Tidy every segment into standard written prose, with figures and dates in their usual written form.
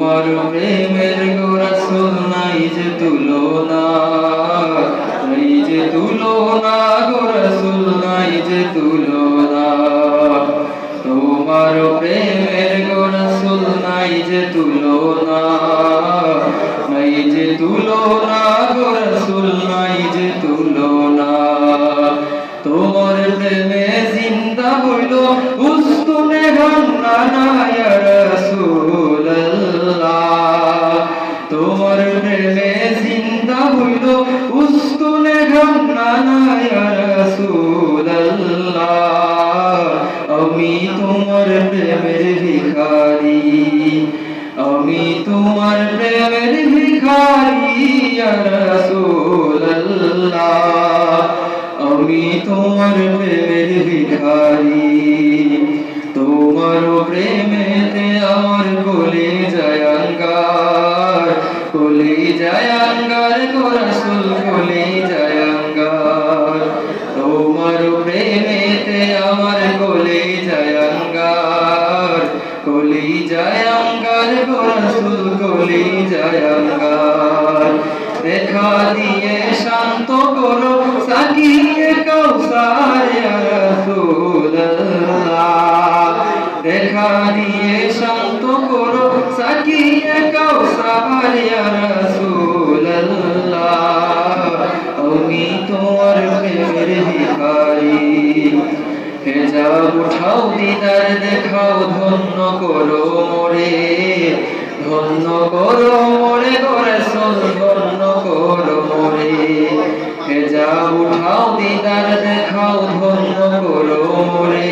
তোমার প্রেমের গো রাসূল নাই যে তুলনা, নাই যে তুলনা গো রাসূল নাই যে তুলনা। তোমার প্রেমের গো রাসূল নাই যে তুলনা, নাই যে তুলনা গো রাসূল নাই যে তুলনা। তোমার প্রেমে জিন্দা হইল উস্তুনে গান্না ইয়া রাসূলুল্লাহ। তোমার প্রেমে জিন্দা হইল উস্তুনে গান্না ইয়া রাসূলুল্লাহ। আমি তোমার প্রেমের ভিখারি, আমি তোমার প্রেমের ভিখারি ইয়া রাসূলুল্লাহ। আমি তোমার প্রেমের ভিখারি, তোমার প্রেমেতে আমার কলিজায় আঙ্গার, কলিজায় আঙ্গার গো রাসূল কলিজায় আঙ্গার। তোমার প্রেমেতে আমার কলিজায় আঙ্গার, কলিজায় আঙ্গার গো রাসূল কলিজায় আঙ্গার। দেখা দিয়ে শান্ত করো সাকিয়ে কাউসার ইয়া রাসূলুল্লাহ। দেখা দিয়ে শান্ত করো সাকিয়ে কাউসার ইয়া রাসূলুল্লাহ। আমি তোমার প্রেমের ভিখারি, হেজাব উঠাও দিদার দেখাও ধন্য করো মোরে, ধন্য করো মোরে গো রাসূল ধন্য করো মোরে। হেজাব উঠাও দিদার দেখাও ধন্য করো মোরে,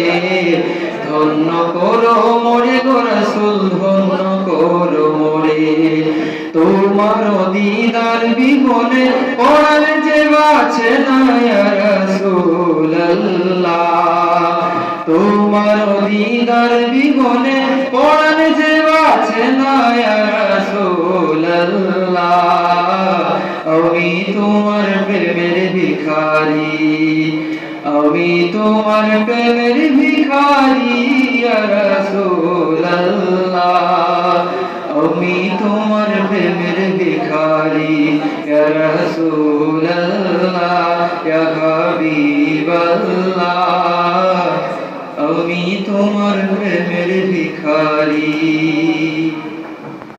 ধন্য করো মোরে গো রাসূল ধন্য করো মোরে। তোমার দিদার বিহনে পরাণ যে বাঁচে না ইয়া রাসূলুল্লাহ। তোমার দিদার বিহনে পরাণ যে বাঁচে না ইয়া রাসূলুল্লাহ। আমি তোমার প্রেমের ভিখারি, আমি তোমার প্রেমের ভিখারি ইয়া রাসূলুল্লাহ। আমি তোমার প্রেমের ভিখারি ইয়া রাসূলুল্লাহ ইয়া হাবিবাল্লাহ। আমি তোমার প্রেমের ভিখারি।